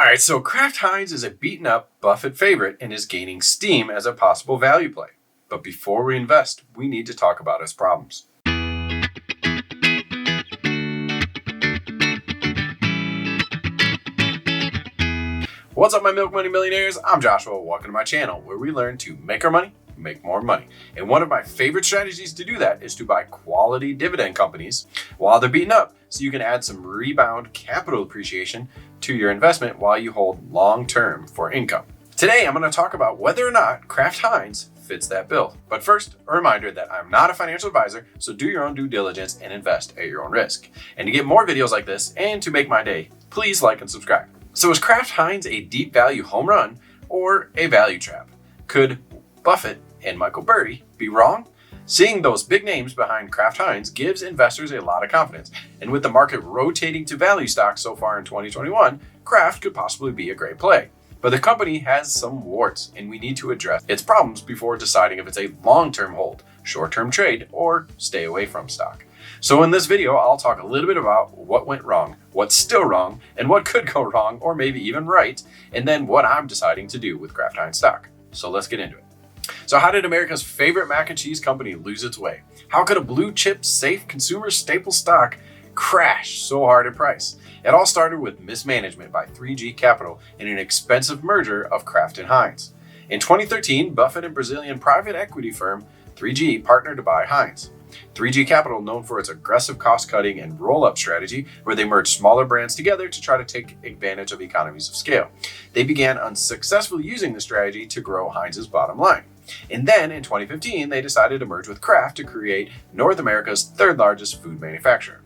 Alright, so Kraft Heinz is a beaten up Buffett favorite and is gaining steam as a possible value play. But before we invest, we need to talk about its problems. What's up, my Milk Money millionaires? I'm Joshua. Welcome to my channel where we learn to make our money, make more money. And one of my favorite strategies to do that is to buy quality dividend companies while they're beaten up, so you can add some rebound capital appreciation to your investment while you hold long term for income. Today, I'm going to talk about whether or not Kraft Heinz fits that bill. But first, a reminder that I'm not a financial advisor, so do your own due diligence and invest at your own risk. And to get more videos like this and to make my day, please like and subscribe. So is Kraft Heinz a deep value home run or a value trap? Could Buffett and Michael Burry be wrong? Seeing those big names behind Kraft Heinz gives investors a lot of confidence. And with the market rotating to value stocks so far in 2021, Kraft could possibly be a great play. But the company has some warts, and we need to address its problems before deciding if it's a long-term hold, short-term trade, or stay away from stock. So in this video, I'll talk a little bit about what went wrong, what's still wrong, and what could go wrong, or maybe even right, and then what I'm deciding to do with Kraft Heinz stock. So let's get into it. So how did America's favorite mac and cheese company lose its way? How could a blue chip, safe consumer staple stock crash so hard in price? It all started with mismanagement by 3G Capital in an expensive merger of Kraft and Heinz. In 2013, Buffett and Brazilian private equity firm 3G partnered to buy Heinz. 3G Capital, known for its aggressive cost-cutting and roll-up strategy, where they merged smaller brands together to try to take advantage of economies of scale. They began unsuccessfully using the strategy to grow Heinz's bottom line. And then in 2015, they decided to merge with Kraft to create North America's third largest food manufacturer.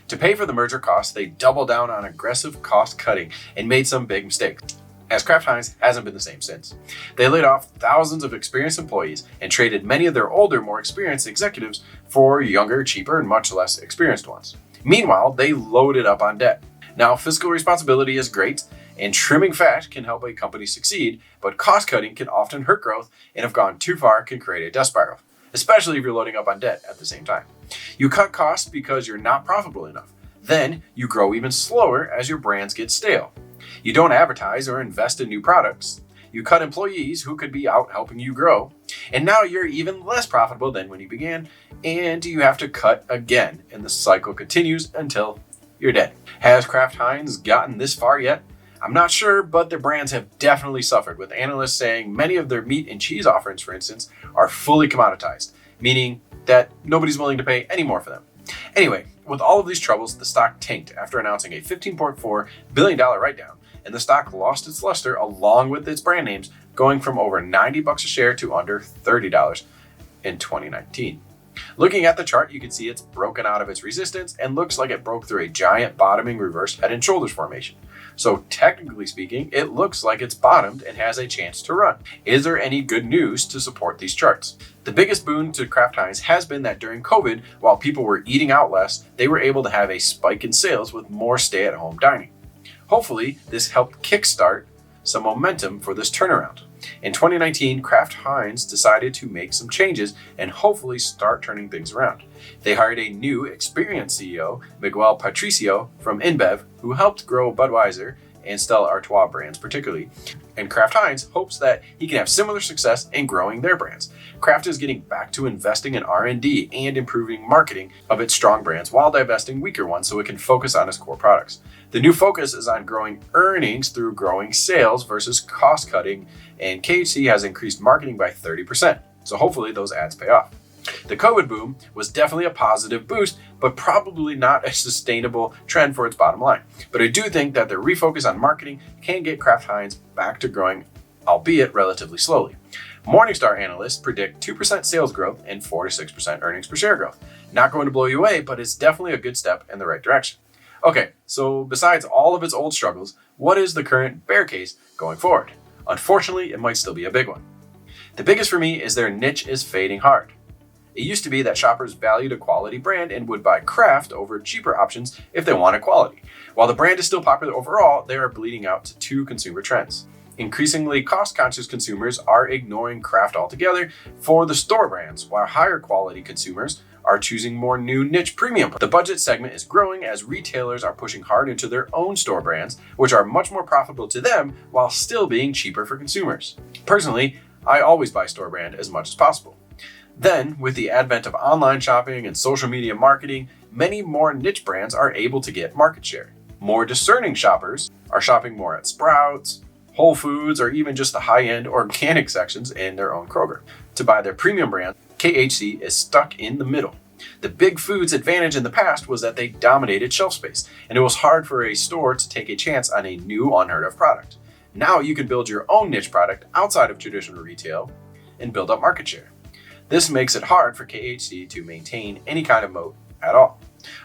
To pay for the merger costs, they doubled down on aggressive cost cutting and made some big mistakes, as Kraft Heinz hasn't been the same since. They laid off thousands of experienced employees and traded many of their older, more experienced executives for younger, cheaper, and much less experienced ones. Meanwhile, they loaded up on debt. Now, fiscal responsibility is great, and trimming fat can help a company succeed, but cost cutting can often hurt growth, and if gone too far, can create a death spiral, especially if you're loading up on debt at the same time. You cut costs because you're not profitable enough. Then you grow even slower as your brands get stale. You don't advertise or invest in new products. You cut employees who could be out helping you grow. And now you're even less profitable than when you began, and you have to cut again, and the cycle continues until you're dead. Has Kraft Heinz gotten this far yet? I'm not sure, but their brands have definitely suffered, with analysts saying many of their meat and cheese offerings, for instance, are fully commoditized, meaning that nobody's willing to pay any more for them. Anyway, with all of these troubles, the stock tanked after announcing a $15.4 billion write-down, and the stock lost its luster along with its brand names, going from over $90 a share to under $30 in 2019. Looking at the chart, you can see it's broken out of its resistance and looks like it broke through a giant bottoming reverse head and shoulders formation. So technically speaking, it looks like it's bottomed and has a chance to run. Is there any good news to support these charts? The biggest boon to Kraft Heinz has been that during COVID, while people were eating out less, they were able to have a spike in sales with more stay-at-home dining. Hopefully, this helped kickstart some momentum for this turnaround. In 2019, Kraft Heinz decided to make some changes and hopefully start turning things around. They hired a new, experienced CEO, Miguel Patricio from InBev, who helped grow Budweiser and Stella Artois brands particularly. And Kraft Heinz hopes that he can have similar success in growing their brands. Kraft is getting back to investing in R&D and improving marketing of its strong brands while divesting weaker ones so it can focus on its core products. The new focus is on growing earnings through growing sales versus cost cutting, and KHC has increased marketing by 30%. So hopefully those ads pay off. The COVID boom was definitely a positive boost, but probably not a sustainable trend for its bottom line. But I do think that the refocus on marketing can get Kraft Heinz back to growing, albeit relatively slowly. Morningstar analysts predict 2% sales growth and 4 to 6% earnings per share growth. Not going to blow you away, but it's definitely a good step in the right direction. Okay, so besides all of its old struggles, what is the current bear case going forward? Unfortunately, it might still be a big one. The biggest for me is their niche is fading hard. It used to be that shoppers valued a quality brand and would buy Kraft over cheaper options if they wanted quality. While the brand is still popular overall, they are bleeding out to two consumer trends. Increasingly cost-conscious consumers are ignoring Kraft altogether for the store brands, while higher quality consumers are choosing more new niche premium. The budget segment is growing as retailers are pushing hard into their own store brands, which are much more profitable to them while still being cheaper for consumers. Personally, I always buy store brand as much as possible. Then, with the advent of online shopping and social media marketing, many more niche brands are able to get market share. More discerning shoppers are shopping more at Sprouts, Whole Foods, or even just the high-end organic sections in their own Kroger. To buy their premium brand, KHC is stuck in the middle. The Big Food's advantage in the past was that they dominated shelf space, and it was hard for a store to take a chance on a new unheard of product. Now you can build your own niche product outside of traditional retail and build up market share. This makes it hard for KHC to maintain any kind of moat at all.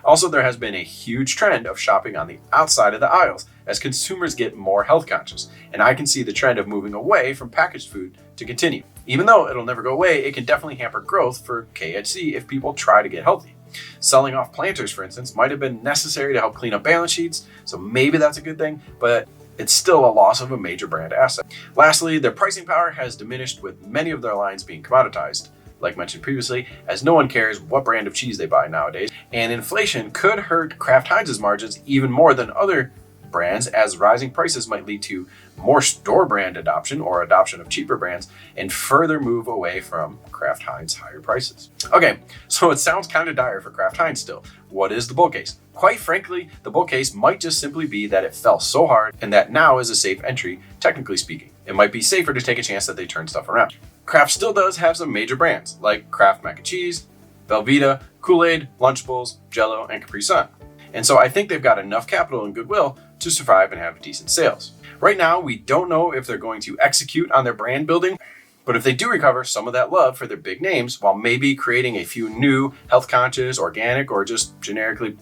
Also, there has been a huge trend of shopping on the outside of the aisles as consumers get more health conscious, and I can see the trend of moving away from packaged food to continue. Even though it'll never go away, it can definitely hamper growth for KHC if people try to get healthy. Selling off Planters, for instance, might have been necessary to help clean up balance sheets, so maybe that's a good thing, but it's still a loss of a major brand asset. Lastly, their pricing power has diminished with many of their lines being commoditized, like mentioned previously, as no one cares what brand of cheese they buy nowadays, and inflation could hurt Kraft Heinz's margins even more than other brands, as rising prices might lead to more store brand adoption or adoption of cheaper brands and further move away from Kraft Heinz higher prices. Okay, so it sounds kind of dire for Kraft Heinz still. What is the bull case? Quite frankly, the bull case might just simply be that it fell so hard and that now is a safe entry, technically speaking. It might be safer to take a chance that they turn stuff around. Kraft still does have some major brands like Kraft Mac and Cheese, Velveeta, Kool-Aid, Lunchables, Jell-O, and Capri Sun. And so I think they've got enough capital and goodwill to survive and have decent sales. Right now, we don't know if they're going to execute on their brand building, but if they do recover some of that love for their big names while maybe creating a few new health conscious, organic, or just generically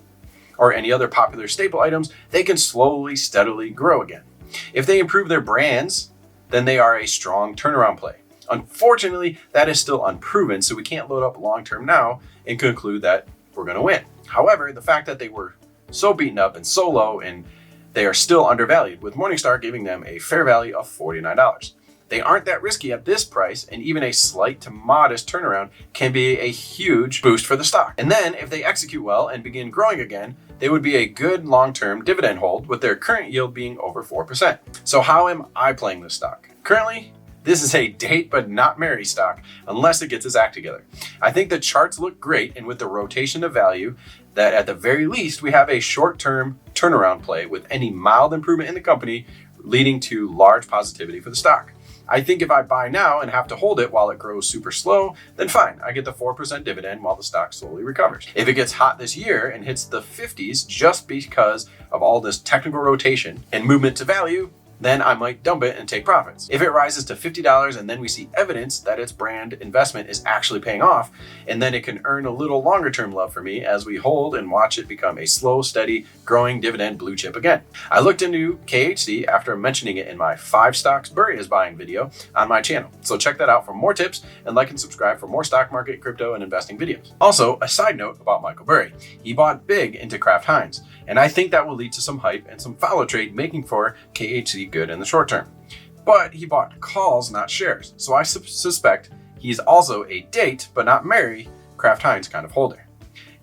or any other popular staple items, they can slowly, steadily grow again. If they improve their brands, then they are a strong turnaround play. Unfortunately, that is still unproven, so we can't load up long-term now and conclude that we're going to win. However, the fact that they were so beaten up and so low, and they are still undervalued, with Morningstar giving them a fair value of $49. They aren't that risky at this price, and even a slight to modest turnaround can be a huge boost for the stock. And then, if they execute well and begin growing again, they would be a good long-term dividend hold, with their current yield being over 4%. So how am I playing this stock? Currently, this is a date but not marry stock unless it gets its act together. I think the charts look great, and with the rotation of value, that at the very least we have a short-term turnaround play with any mild improvement in the company leading to large positivity for the stock. I think if I buy now and have to hold it while it grows super slow, then fine, I get the 4% dividend while the stock slowly recovers. If it gets hot this year and hits the 50s just because of all this technical rotation and movement to value, then I might dump it and take profits. If it rises to $50 and then we see evidence that its brand investment is actually paying off, and then it can earn a little longer term love for me as we hold and watch it become a slow, steady, growing dividend blue chip again. I looked into KHC after mentioning it in my 5 stocks Burry is buying video on my channel. So check that out for more tips, and like and subscribe for more stock market, crypto, and investing videos. Also, a side note about Michael Burry. He bought big into Kraft Heinz, and I think that will lead to some hype and some follow trade, making for KHC good in the short term. But he bought calls, not shares. So I suspect he's also a date, but not marry, Kraft Heinz kind of holder.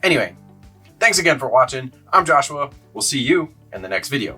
Anyway, thanks again for watching. I'm Joshua. We'll see you in the next video.